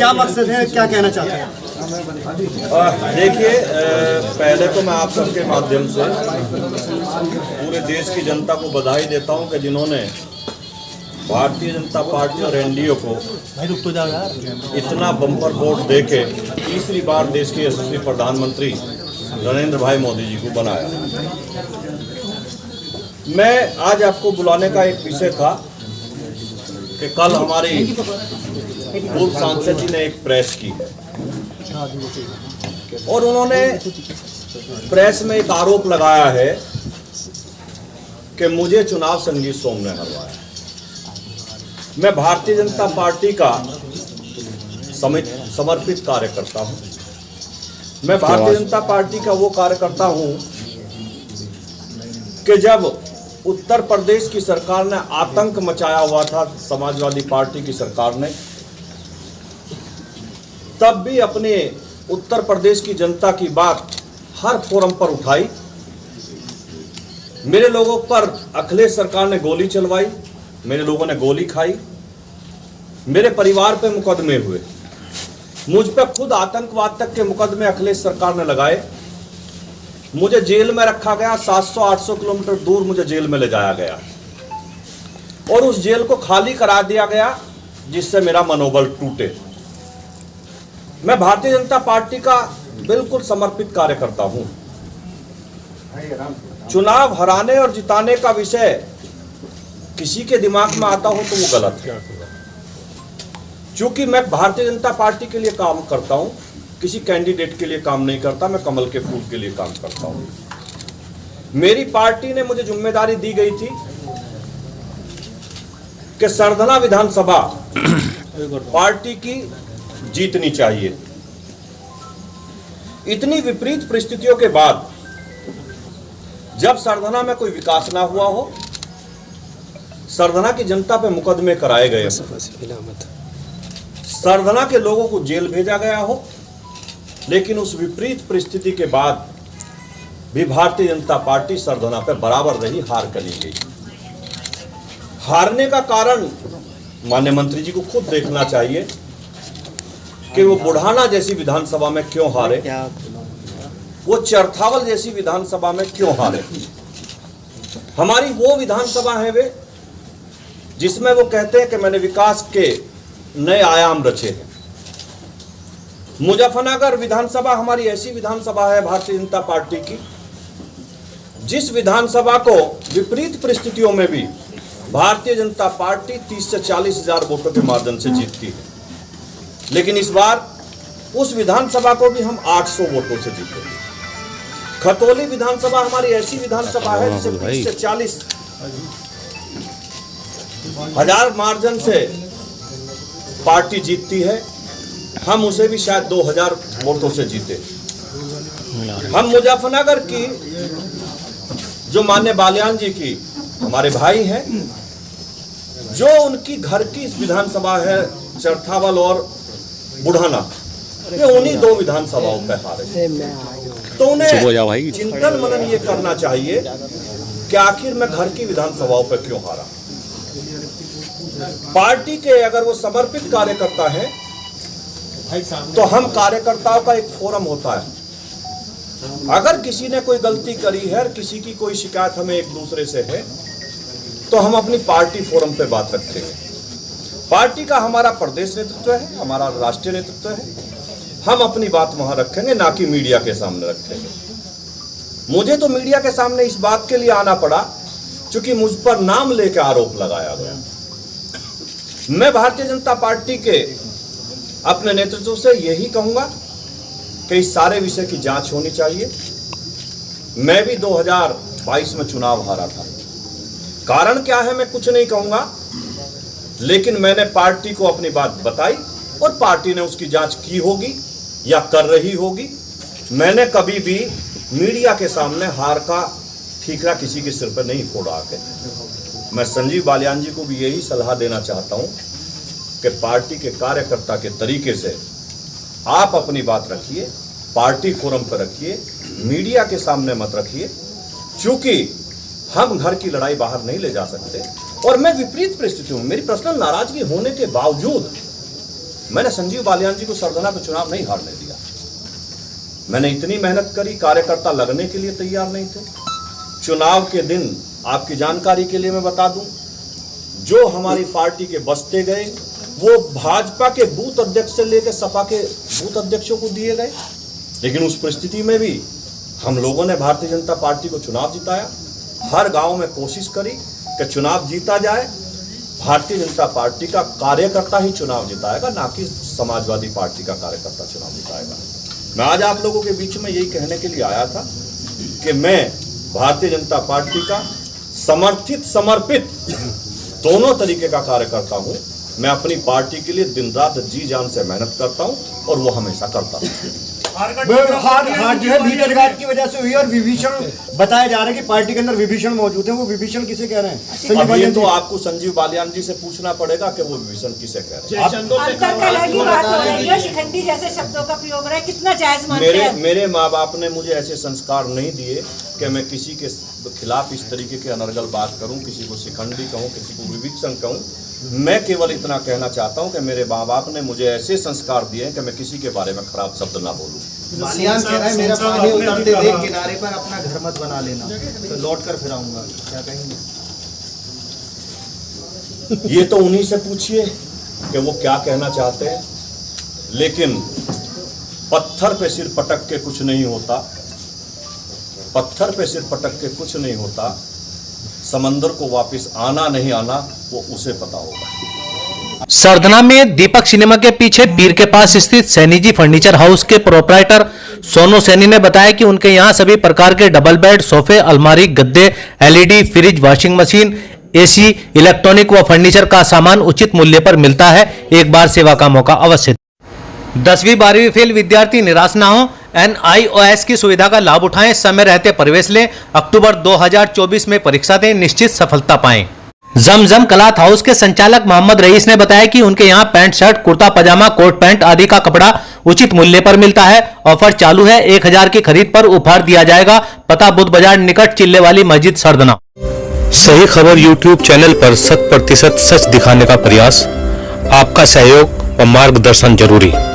क्या मकसद है, क्या कहना चाहते हैं? देखिए, पहले तो मैं आप सबके माध्यम से पूरे देश की जनता को बधाई देता हूं कि जिन्होंने भारतीय जनता पार्टी और एनडीए को इतना बम्पर वोट देके तीसरी बार देश के यशस्वी प्रधानमंत्री नरेंद्र भाई मोदी जी को बनाया। मैं आज आपको बुलाने का एक विषय था कि कल हमारी पूर्व सांसद जी ने एक प्रेस की और उन्होंने प्रेस में एक आरोप लगाया है कि मुझे चुनाव संगीत सोम ने हरवाया। मैं भारतीय जनता पार्टी का समर्पित कार्यकर्ता हूं। मैं भारतीय जनता पार्टी का वो कार्यकर्ता हूं कि जब उत्तर प्रदेश की सरकार ने आतंक मचाया हुआ था, समाजवादी पार्टी की सरकार ने, तब भी अपने उत्तर प्रदेश की जनता की बात हर फोरम पर उठाई। मेरे लोगों पर अखिलेश सरकार ने गोली चलवाई, मेरे लोगों ने गोली खाई, मेरे परिवार पे मुकदमे हुए, मुझ पे खुद आतंकवाद तक के मुकदमे अखिलेश सरकार ने लगाए। मुझे जेल में रखा गया, 700-800 किलोमीटर दूर मुझे जेल में ले जाया गया और उस जेल को खाली करा दिया गया जिससे मेरा मनोबल टूटे। मैं भारतीय जनता पार्टी का बिल्कुल समर्पित कार्यकर्ता हूं। चुनाव हराने और जिताने का विषय किसी के दिमाग में आता हो तो वो गलत है। चूंकि मैं भारतीय जनता पार्टी के लिए काम करता हूं, किसी कैंडिडेट के लिए काम नहीं करता, मैं कमल के फूल के लिए काम करता हूं। मेरी पार्टी ने मुझे जिम्मेदारी दी गई थी कि सरधना विधानसभा पार्टी की जीतनी चाहिए। इतनी विपरीत परिस्थितियों के बाद जब सरधना में कोई विकास ना हुआ हो, सरधना की जनता पे मुकदमे कराए गए, सरधना के लोगों को जेल भेजा गया हो, लेकिन उस विपरीत परिस्थिति के बाद भी भारतीय जनता पार्टी सरधना पे बराबर रही, हार कर ली गई। हारने का कारण माननीय मंत्री जी को खुद देखना चाहिए कि वो बुढ़ाना जैसी विधानसभा में क्यों हारे, वो चरथावल जैसी विधानसभा में क्यों हारे। हमारी वो विधानसभा है वे जिसमें वो कहते हैं कि मैंने विकास के नए आयाम रचे हैं। मुजफ्फरनगर विधानसभा हमारी ऐसी विधानसभा है भारतीय जनता पार्टी की जिस विधानसभा को विपरीत परिस्थितियों में भी भारतीय जनता पार्टी 30 से 40 हजार वोटों के मार्जिन से जीतती है, लेकिन इस बार उस विधानसभा को भी हम 800 वोटों से जीते। खतौली विधानसभा हमारी ऐसी विधानसभा है जिसे 30 से 40 हजार मार्जिन से पार्टी जीतती है, हम उसे भी शायद 2000 वोटों से जीते। हम मुजफ्फरनगर की जो माननीय बालियान जी की हमारे भाई हैं, जो उनकी घर की विधानसभा है चरथावल और बुढ़ाना, ये उन्हीं दो विधानसभाओं पे हारे। तो उन्हें चिंतन मनन ये करना चाहिए कि आखिर मैं घर की विधानसभाओं पे क्यों हारा। पार्टी के अगर वो समर्पित कार्यकर्ता हैं तो हम कार्यकर्ताओं का एक फोरम होता है। अगर किसी ने कोई गलती करी है और किसी की कोई शिकायत हमें एक दूसरे से है तो हम अपनी पार्टी फोरम पे बात रखेंगे। पार्टी का हमारा प्रदेश नेतृत्व है, हमारा राष्ट्रीय नेतृत्व है, हम अपनी बात वहां रखेंगे, ना कि मीडिया के सामने रखेंगे। मुझे तो मीडिया के सामने इस बात के लिए आना पड़ा क्योंकि मुझ पर नाम लेकर आरोप लगाया गया। मैं भारतीय जनता पार्टी के अपने नेतृत्व से यही कहूंगा कि इस सारे विषय की जांच होनी चाहिए। मैं भी 2022 में चुनाव हारा था। कारण क्या है मैं कुछ नहीं कहूंगा, लेकिन मैंने पार्टी को अपनी बात बताई और पार्टी ने उसकी जांच की होगी या कर रही होगी। मैंने कभी भी मीडिया के सामने हार का ठीकरा किसी के सिर पर नहीं फोड़ा आके। मैं संजीव बालियान जी को भी यही सलाह देना चाहता हूं कि पार्टी के कार्यकर्ता के तरीके से आप अपनी बात रखिए, पार्टी फोरम पर रखिए, मीडिया के सामने मत रखिए, क्योंकि हम घर की लड़ाई बाहर नहीं ले जा सकते। और मैं विपरीत परिस्थितियों में, मेरी पर्सनल नाराजगी होने के बावजूद मैंने संजीव बालियान जी को सरधना पे चुनाव नहीं हारने दिया। मैंने इतनी मेहनत करी, कार्यकर्ता लगने के लिए तैयार नहीं थे। चुनाव के दिन आपकी जानकारी के लिए मैं बता दूं, जो हमारी पार्टी के बस्ते गए वो भाजपा के बूथ अध्यक्ष से लेकर सपा के बूथ अध्यक्षों को दिए गए। लेकिन उस परिस्थिति में भी हम लोगों ने भारतीय जनता पार्टी को चुनाव जिताया। हर गांव में कोशिश करी कि चुनाव जीता जाए। भारतीय जनता पार्टी का कार्यकर्ता ही चुनाव जिताएगा, ना कि समाजवादी पार्टी का कार्यकर्ता चुनाव जिताएगा। मैं आज आप लोगों के बीच में यही कहने के लिए आया था कि मैं भारतीय जनता पार्टी का समर्थित समर्पित दोनों तरीके का कार्यकर्ता हूं। मैं अपनी पार्टी के लिए दिन रात जी जान से मेहनत करता हूं और वो हमेशा करता हूं। हार जो है भीतरघात की वजह से हुई और विभीषण बताया जा रहा है कि पार्टी के अंदर विभीषण मौजूद है। वो विभीषण किसे कह रहे हैं? अब ये तो आपको संजीव बालियान जी से पूछना पड़ेगा कि वो विभीषण किसे कह रहे हैं। शिखंडी जैसे शब्दों का प्रयोग रहा है, कितना जायज मानते हैं? मेरे माँ बाप ने मुझे ऐसे संस्कार नहीं दिए कि मैं किसी के खिलाफ इस तरीके के अनर्गल बात करूं, किसी को शिखंडी कहूं, किसी को विभीषण कहूं। मैं केवल इतना कहना चाहता हूं कि मेरे माँ बाप ने मुझे ऐसे संस्कार दिए कि मैं किसी के बारे में खराब शब्द ना बोलूं। बालियान कह रहा है मेरा पानी उतरते देख किनारे पर अपना घर मत बना लेना, तो लौट कर फिर आऊंगा, क्या कहेंगे? ये तो उन्हीं से पूछिए कि वो क्या कहना चाहते हैं। लेकिन पत्थर पे सिर पटक के कुछ नहीं होता, पत्थर पे सिर पटक के कुछ नहीं होता। समंदर को वापस आना नहीं आना वो उसे पता होगा। सरधना में दीपक सिनेमा के पीछे पीर के पास स्थित सैनी जी फर्नीचर हाउस के प्रोप्राइटर सोनू सैनी ने बताया कि उनके यहां सभी प्रकार के डबल बेड, सोफे, अलमारी, गद्दे, LED, fridge, washing machine, AC, electronic व फर्नीचर का सामान उचित मूल्य पर मिलता है। एक बार सेवा का मौका अवश्य। 10वीं 12वीं फेल विद्यार्थी निराश ना हो, NIOS की सुविधा का लाभ उठाएं, समय रहते प्रवेश लें, अक्टूबर 2024 में परीक्षा दें, निश्चित सफलता पाएं। जमजम क्लॉथ हाउस के संचालक मोहम्मद रईस ने बताया कि उनके यहां पैंट शर्ट, कुर्ता पजामा, कोट पैंट आदि का कपड़ा उचित मूल्य पर मिलता है। ऑफर चालू है, 1000 की खरीद पर उपहार दिया जाएगा। पता बुद्ध बाजार निकट चिल्ले वाली मस्जिद सरधना। सही खबर यूट्यूब चैनल पर 100% सच दिखाने का प्रयास। आपका सहयोग व मार्गदर्शन जरूरी।